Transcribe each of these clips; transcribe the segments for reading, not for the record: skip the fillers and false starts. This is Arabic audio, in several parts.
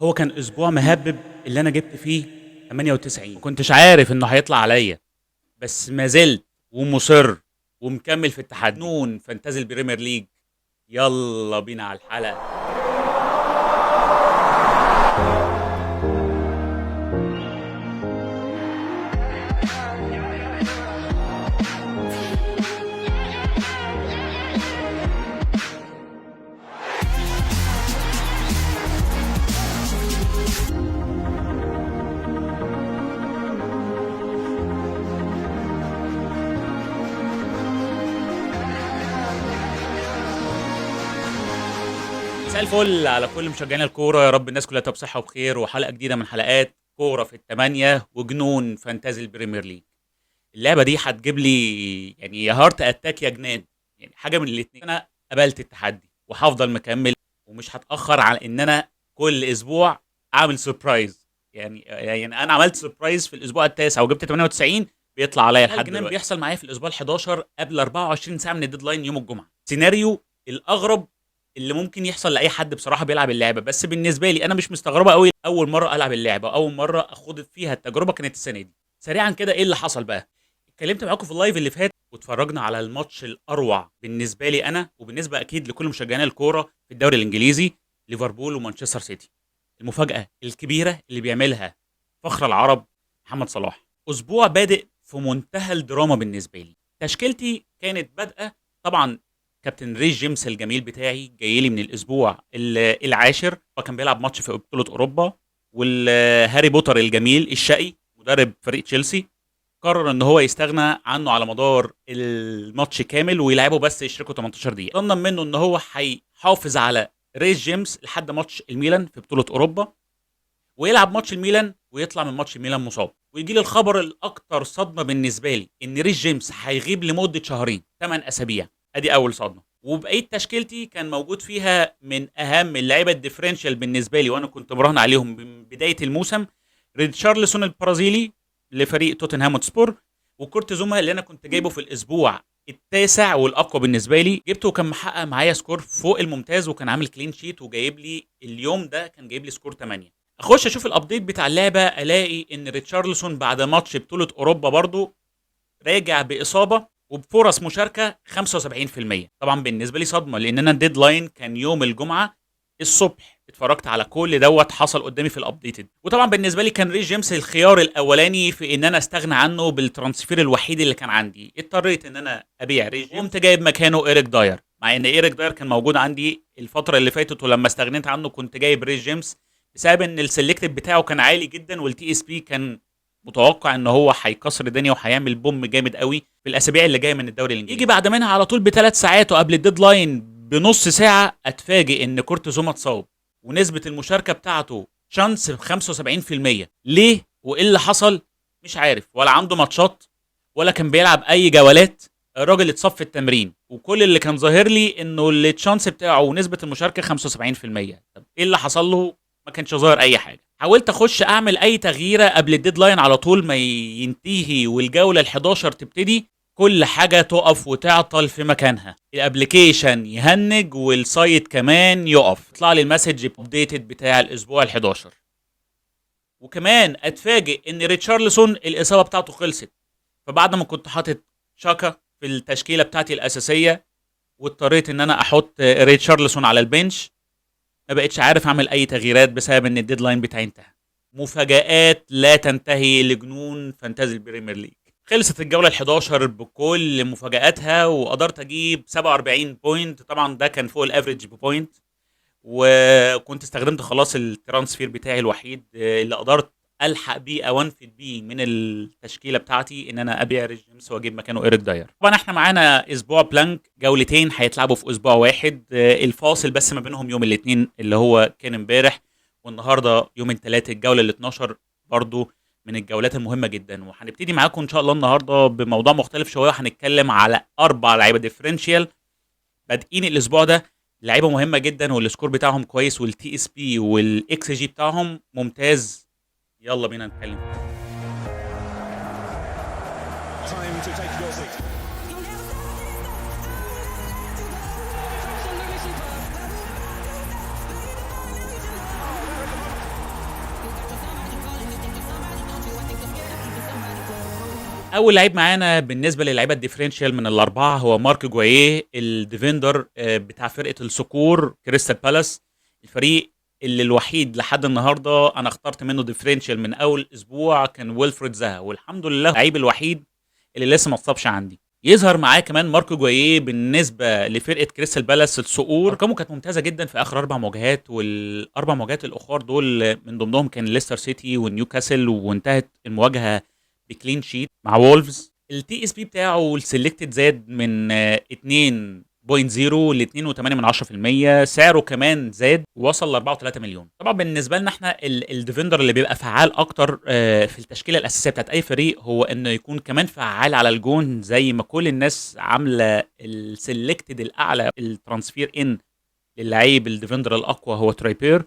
هو كان اسبوع مهبب اللي انا جبت فيه 98، ما كنتش عارف انه هيطلع عليا، بس ما زلت ومصر ومكمل في التحدي. نون فانتازي البريمير ليج، يلا بينا على الحلقه. مساء الفل على كل مشجعين الكوره، يا رب الناس كلها تبقى بصحه وبخير، وحلقه جديده من حلقات كوره في الثمانيه وجنون فانتازي البريمير ليج. اللعبه دي هتجيب لي يعني يا هارت اتاك يا جنان، يعني حاجه من الاثنين. انا قبلت التحدي وهفضل مكمل، ومش هتاخر على ان انا كل اسبوع اعمل سربرايز. يعني انا عملت سربرايز في الاسبوع التاسع وجبت 98، بيطلع عليا لحد دلوقتي. بيحصل معايا في الاسبوع ال11 قبل 24 ساعه من الديدلاين يوم الجمعه. سيناريو الاغرب اللي ممكن يحصل لاي حد بصراحه بيلعب اللعبه، بس بالنسبه لي انا مش مستغربه قوي. اول مره العب اللعبه، اول مره اخوض فيها التجربه كانت السنه دي. سريعا كده ايه اللي حصل بقى؟ اتكلمت معاكم في اللايف اللي فات واتفرجنا على الماتش الاروع بالنسبه لي انا، وبالنسبه اكيد لكل مشجعين الكوره في الدوري الانجليزي، ليفربول ومانشستر سيتي. المفاجاه الكبيره اللي بيعملها فخر العرب محمد صلاح. اسبوع بادئ في منتهى الدراما بالنسبه لي. تشكيلتي كانت بادئه طبعا كابتن ريس جيمس الجميل بتاعي جاي لي من الاسبوع العاشر، وكان بيلعب ماتش في بطوله اوروبا. والهاري بوتر الجميل الشقي مدرب فريق تشيلسي قرر ان هو يستغنى عنه على مدار الماتش كامل ويلعبه بس يشركه 18 دقيقه، ظنا منه ان هو هيحافظ على ريس جيمس لحد ماتش الميلان في بطوله اوروبا، ويلعب ماتش الميلان ويطلع من ماتش الميلان مصاب. ويجي لي الخبر الاكثر صدمه بالنسبه لي ان ريس جيمس هيغيب لمده شهرين 8 اسابيع. ادي اول صدمه. وبقيه تشكيلتي كان موجود فيها من اهم اللعيبه الديفرنشال بالنسبه لي، وانا كنت مراهن عليهم من بدايه الموسم: ريتشارلسون البرازيلي لفريق توتنهام هوتسبور، وكورت زوما اللي انا كنت جايبه في الاسبوع التاسع والاقوى بالنسبه لي. جبته وكان محقق معايا سكور فوق الممتاز، وكان عامل كلين شيت، وجايب لي اليوم ده كان جايب لي سكور 8. اخش اشوف الابديت بتاع اللعبه، الاقي ان ريتشارلسون بعد ماتش بطوله اوروبا برضو راجع باصابه وبفرص مشاركه 75%. طبعا بالنسبه لي صدمه، لان انا الديدلاين كان يوم الجمعه الصبح. اتفرجت على كل دوت حصل قدامي في الابديتد، وطبعا بالنسبه لي كان ريس جيمس الخيار الاولاني في ان انا استغنى عنه بالترانسفير الوحيد اللي كان عندي. اضطريت ان انا ابيع ريس جيمس، قمت جايب مكانه ايريك داير، مع ان ايريك داير كان موجود عندي الفتره اللي فاتت، ولما استغنيت عنه كنت جايب ريس جيمس بسبب ان السلكتيف بتاعه كان عالي جدا، والتي اس بي كان متوقع ان هو هيكسر الدنيا وهيعمل بوم جامد قوي في الاسابيع اللي جايه من الدوري الانجليزي. يجي بعد منها على طول بثلاث ساعات وقبل الديدلاين بنص ساعه اتفاجئ ان كورت زوما اتصاب، ونسبه المشاركه بتاعته شانس 75%. ليه وايه اللي حصل مش عارف، ولا عنده ماتشات ولا كان بيلعب اي جولات. الراجل اتصاب في التمرين، وكل اللي كان ظاهر لي انه التشانس بتاعه ونسبه المشاركه 75%. طب ايه اللي حصل له؟ ما كانش ظاهر اي حاجه. حاولت اخش اعمل اي تغييره قبل الديدلاين على طول ما ينتهي والجوله ال11 تبتدي، كل حاجه تقف وتعطل في مكانها. الابلكيشن يهنج والسايت كمان يقف، يطلع لي المسج ابديتد بتاع الاسبوع ال11. وكمان اتفاجئ ان ريتشارلسون الاصابه بتاعته خلصت. فبعد ما كنت حاطط شاكا في التشكيله بتاعتي الاساسيه، واضطريت ان انا احط ريتشارلسون على البنش، ما بقتش عارف اعمل اي تغييرات بسبب ان الديدلاين بتاعي انتهى. مفاجآت لا تنتهي لجنون فانتازي البريمير ليج. خلصت الجوله ال11 بكل مفاجآتها، وقدرت اجيب 47 بوينت. طبعا ده كان فوق الافريج ببوينت، وكنت استخدمت خلاص الترانسفير بتاعي الوحيد اللي قدرت الحق بيه او انفد بيه من التشكيله بتاعتي، ان انا ابيع ريس جيمس واجيب مكانه ايريك داير. طبعا احنا معانا اسبوع بلانك، جولتين هيتلعبوا في اسبوع واحد. الفاصل بس ما بينهم يوم الاثنين اللي هو كان امبارح، والنهارده يوم الثلاث الجوله ال12 برضو من الجولات المهمه جدا. وهنبتدي معاكم ان شاء الله النهارده بموضوع مختلف شويه، وهنتكلم على 4 لعيبه ديفرنشال بادئين الاسبوع ده، لعيبه مهمه جدا والسكور بتاعهم كويس والتي اس بي والاكس جي بتاعهم ممتاز. يلا بينا نتكلم. اول لعيب معانا بالنسبه للعيبه الديفرنشال من الاربعه هو مارك جوايه الديفندر بتاع فرقه الصقور كريستال بالاس. الفريق اللي الوحيد لحد النهارده انا اخترت منه ديفرنشال من اول اسبوع كان ويلفريد زها، والحمد لله اللعيب الوحيد اللي لسه ما اتصابش عندي. يظهر معاه كمان ماركو جوايه بالنسبه لفرقه كريستال بالاس الصقور، ارقامه كانت ممتازه جدا في اخر 4 مواجهات، والاربع مواجهات الاخر دول من ضمنهم كان ليستر سيتي ونيوكاسل، وانتهت المواجهه بكلين شيت مع وولفز. التي اس بي بتاعه السلكتد زاد من 2.0 ل 2.8%، سعره كمان زاد ووصل ل 4.3 مليون. طبعا بالنسبه لنا احنا الديفندر اللي بيبقى فعال اكتر في التشكيله الاساسيه بتاعت اي فريق هو انه يكون كمان فعال على الجون، زي ما كل الناس عامله السلكتد الاعلى الترانسفير ان للعيب الديفندر الاقوى هو ترايبير،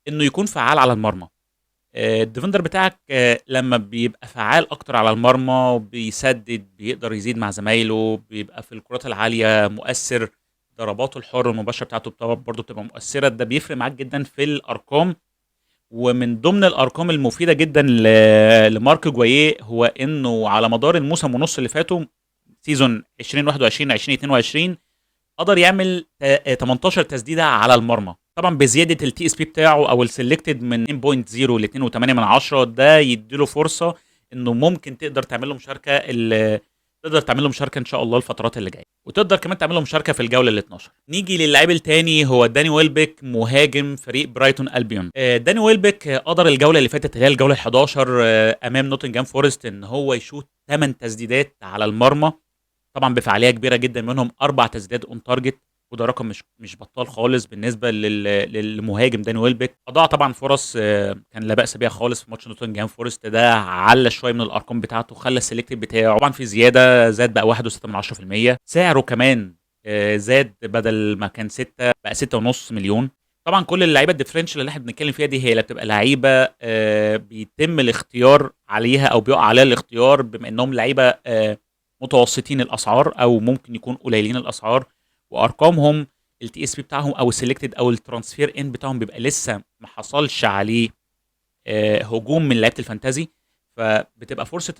انه يكون فعال على المرمى. الديفندر بتاعك لما بيبقى فعال اكتر على المرمى بيسدد، بيقدر يزيد مع زمايله، بيبقى في الكرات العاليه مؤثر، ضرباته الحره المباشره بتاعته برضه بتبقى مؤثره، ده بيفرق معاك جدا في الارقام. ومن ضمن الارقام المفيده جدا لمارك جوايه هو انه على مدار الموسم ونص اللي فاتوا سيزون 2021 2022 قدر يعمل 18 تسديده على المرمى، طبعا بزياده التي اس بي بتاعه او السلكتد من 2.0 ل 2.8، ده يديله فرصه انه ممكن تقدر تعمل له مشاركه ان شاء الله الفترات اللي جايه، وتقدر كمان تعمل له مشاركه في الجوله ال 12. نيجي للاعب الثاني هو داني ويلبك مهاجم فريق برايتون البيون. داني ويلبك قدر الجوله اللي فاتت اللي هي الجوله ال 11 امام نوتنجهام فورست ان هو يشوط 8 تسديدات على المرمى، طبعا بفعاليه كبيره جدا، منهم 4 تسديدات اون تارجت، وده رقم مش بطال خالص بالنسبه للمهاجم داني ويلبك. اضاع طبعا فرص كان لا باس بيها خالص في ماتش نوتنجهام فورست، ده علّى شويه من الارقام بتاعته، خلى السلكتيف بتاعه طبعا في زياده، زاد بقى 1.6%. سعره كمان زاد، بدل ما كان 6 بقى 6.5 مليون. طبعا كل اللعيبه الديفرنشال اللي احنا بنتكلم فيها دي هي اللي بتبقى لعيبه بيتم الاختيار عليها او بيقع عليها الاختيار بما انهم لعيبه متوسطين الاسعار او ممكن يكون قليلين الاسعار، وارقامهم التي اس بي بتاعهم او السلكتد او الترانسفير ان بتاعهم بيبقى لسه ما حصلش عليه هجوم من لعيبه الفانتازي، فبتبقى فرصه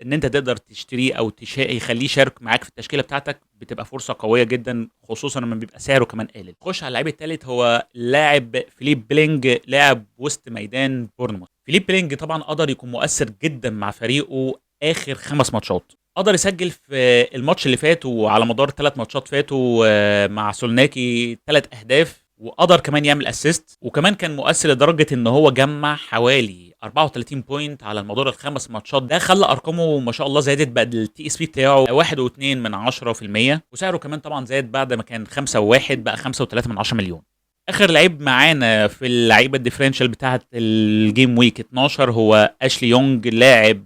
ان انت تقدر تشتريه او يخليه يشارك معاك في التشكيله بتاعتك، بتبقى فرصه قويه جدا، خصوصا لما بيبقى سعره كمان قليل. خش على اللعيب الثالث هو لاعب فيليب بيلينج، لاعب وسط ميدان بورنموث. فيليب بيلينج طبعا قدر يكون مؤثر جدا مع فريقه اخر 5 ماتشات، قدر يسجل في الماتش اللي فات وعلى مدار 3 ماتشات فاتوا مع سولناكي 3 اهداف، وقدر كمان يعمل اسيست، وكمان كان مؤثر لدرجه ان هو جمع حوالي 34 بوينت على مدار ال5 ماتشات، ده خلى ارقامه ما شاء الله زادت، بقى التي اس بي بتاعه 1.2%، وسعره كمان طبعا زاد، بعد ما كان 5.1 بقى 5.3 مليون. اخر لعيب معانا في اللعيبه الديفرنشال بتاعه الجيم ويك 12 هو اشلي يونج، لاعب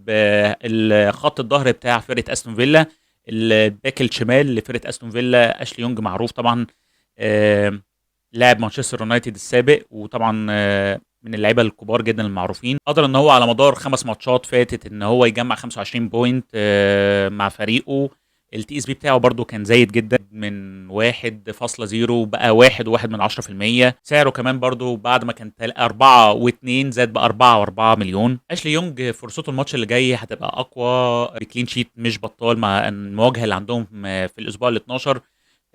خط الظهر بتاع فرقه استون فيلا، الباك الشمال لفرقه استون فيلا. اشلي يونج معروف طبعا لاعب مانشستر يونايتد السابق، وطبعا من اللعيبه الكبار جدا المعروفين، قدر ان هو على مدار 5 ماتشات فاتت ان هو يجمع 25 بوينت مع فريقه. التي اس بي بتاعه برضو كان زايد جدا من 1.0 بقى 1.1%. سعره كمان برضو بعد ما كان 4.2 زاد بقى 4.4 مليون. اشلي يونج فرصته الماتش اللي جاي هتبقى اقوى بكلين شيت مش بطال مع المواجهه اللي عندهم في الاسبوع ال 12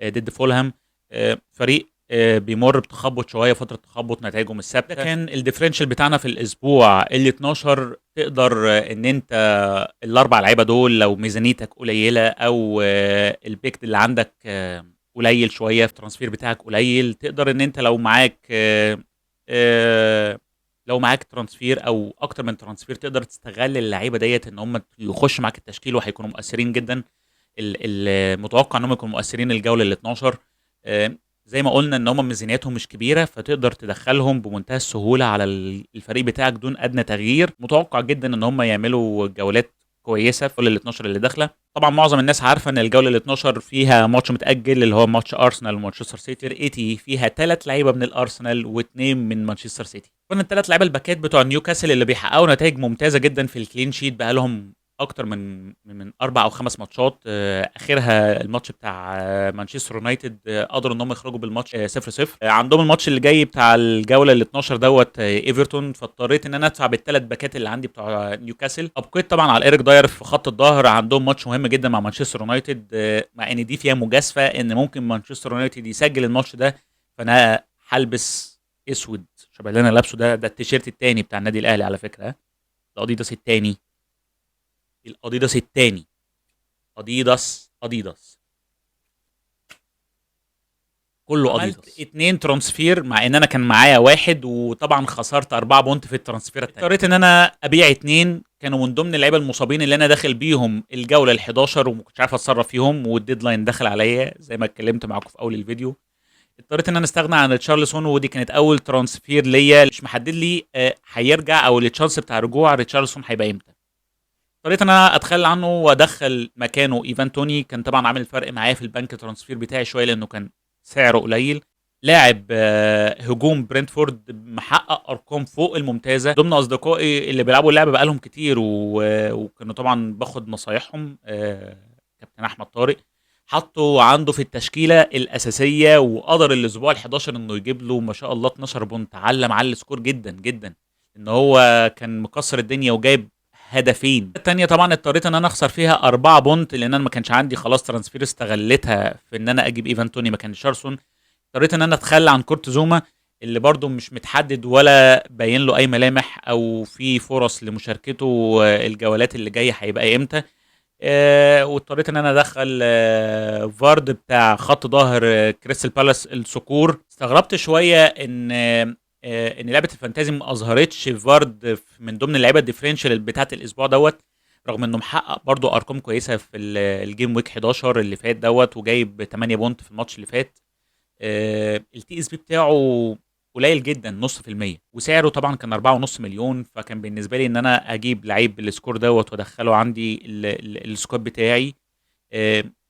ضد فولهام، فريق بيمر بتخبط شويه، فتره تخبط، نتائجهم الثابته. كان الديفرنشال بتاعنا في الاسبوع ال 12 تقدر ان انت الاربع لعيبه دول لو ميزانيتك قليله او البيك اللي عندك قليل شويه، في الترانسفير بتاعك قليل، تقدر ان انت لو معاك ترانسفير او اكتر من ترانسفير تقدر تستغل اللعيبه ديت ان هم يخش معاك التشكيل وهيكونوا مؤثرين جدا. المتوقع انهم يكونوا مؤثرين الجوله ال 12. زي ما قلنا ان هم ميزانياتهم مش كبيره، فتقدر تدخلهم بمنتهى السهوله على الفريق بتاعك دون ادنى تغيير. متوقع جدا ان هم يعملوا جولات كويسه في كل ال 12 اللي داخله. طبعا معظم الناس عارفه ان الجوله ال 12 فيها ماتش متاجل اللي هو ماتش ارسنال ومانشستر سيتي. فرقتي فيها 3 لعيبه من الارسنال و2 من مانشستر سيتي. كنا ال3 لعيبه الباكات بتوع نيوكاسل اللي بيحققوا نتائج ممتازه جدا في الكلين شيت بقى لهم اكتر من 4 او 5 ماتشات، اخرها الماتش بتاع مانشستر يونايتد، قدروا ان هم يخرجوا بالماتش 0-0. عندهم الماتش اللي جاي بتاع الجوله ال 12 دوت ايفرتون، فاضطريت ان انا ادفع بالثلاث باكات اللي عندي بتوع نيوكاسل. ابقيت طبعا على ايريك داير في خط الظهر. عندهم ماتش مهم جدا مع مانشستر يونايتد، مع ان دي فيها مجازفه ان ممكن مانشستر يونايتد يسجل الماتش ده، فانا هلبس اسود شبه اللي انا لابسه ده التيشيرت التاني بتاع النادي الاهلي على فكره، الاديداس التاني، الاديداس التاني، اديداس كله اديداس. عملت 2 ترانسفير مع ان انا كان معايا واحد، وطبعا خسرت 4 بونت في الترانسفير التاني. اضطريت ان انا ابيع 2 كانوا من ضمن اللعيبه المصابين اللي انا داخل بيهم الجوله ال 11 وما كنتش عارف اتصرف فيهم، والديدلاين دخل عليا زي ما اتكلمت معاكم في اول الفيديو. اضطريت ان انا استغنى عن ريتشارلسون، ودي كانت اول ترانسفير ليا مش محدد لي هيرجع او التشانس بتاع رجوع ريتشارلسون هيبقى امتى. اضطريت ان انا اتخلى عنه وادخل مكانه ايفان توني. كان طبعا عامل فرق معايا في البنك ترانسفير بتاعي شويه لانه كان سعره قليل. لاعب هجوم برنتفورد محقق ارقام فوق الممتازه، ضمن اصدقائي اللي بيلعبوا اللعبه بقالهم كتير وكانوا طبعا باخد نصايحهم. كابتن احمد طارق حطه عنده في التشكيله الاساسيه، وقدر الاسبوع ال11 انه يجيب له ما شاء الله 12 بونت. علم على السكور جدا جدا، ان هو كان مكسر الدنيا وجايب هدفين. التانية طبعا اضطريت ان انا اخسر فيها 4 بونت لان انا ما كانش عندي خلاص ترانسفير استغلتها في ان انا اجيب ايفان توني مكان شارسون. اضطريت ان انا اتخلى عن كورت زوما اللي برضو مش متحدد ولا باين له اي ملامح او في فرص لمشاركته الجولات اللي جايه هيبقى امتى. واضطريت ان انا ادخل فارد بتاع خط ظهر كريستال بالاس الصقور. استغربت شويه ان لعبه الفانتازي ما اظهرتش فارد من ضمن اللعيبه الديفرنشال بتاعت الاسبوع دوت، رغم انه محقق برضو ارقام كويسه في الجيم ويك 11 اللي فات دوت، وجايب 8 بونت في الماتش اللي فات. التي اس بي بتاعه قليل جدا، نص في المية، وسعره طبعا كان 4.5 مليون. فكان بالنسبه لي ان انا اجيب لعيب بالسكور دوت وادخله عندي السكواد بتاعي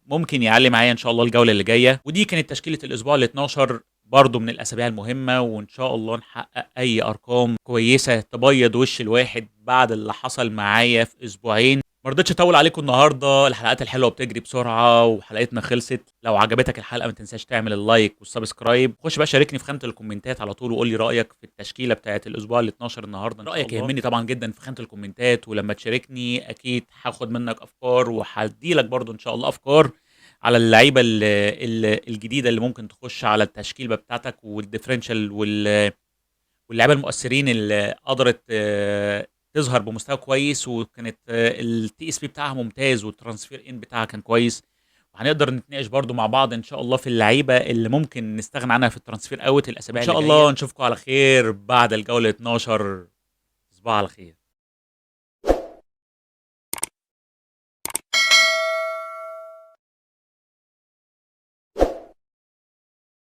ممكن يعلي معايا ان شاء الله الجوله اللي جايه. ودي كانت تشكيله الاسبوع ال 12 برضو من الاسابيع المهمه، وان شاء الله نحقق اي ارقام كويسه تبيض وش الواحد بعد اللي حصل معايا في اسبوعين. ما رضيتش اطول عليكم النهارده، الحلقات الحلوه بتجري بسرعه وحلقتنا خلصت. لو عجبتك الحلقه ما تنساش تعمل اللايك والسبسكرايب. خش بقى شاركني في خانه الكومنتات على طول وقول لي رايك في التشكيله بتاعه الاسبوع ال 12 النهارده. رايك يهمني طبعا جدا في خانه الكومنتات، ولما تشاركني اكيد هاخد منك افكار وهدي لك برضو ان شاء الله افكار على اللعيبه الجديده اللي ممكن تخش على التشكيله بتاعتك، والديفرنشال واللعيبه المؤثرين اللي قدرت تظهر بمستوى كويس، وكانت التي اس بي بتاعها ممتاز والترانسفير ان بتاعها كان كويس. وهنقدر نتناقش برضو مع بعض ان شاء الله في اللعيبه اللي ممكن نستغنى عنها في الترانسفير اوت الاسابيع ان شاء الله. نشوفكم على خير بعد الجوله 12. تصبحوا على خير.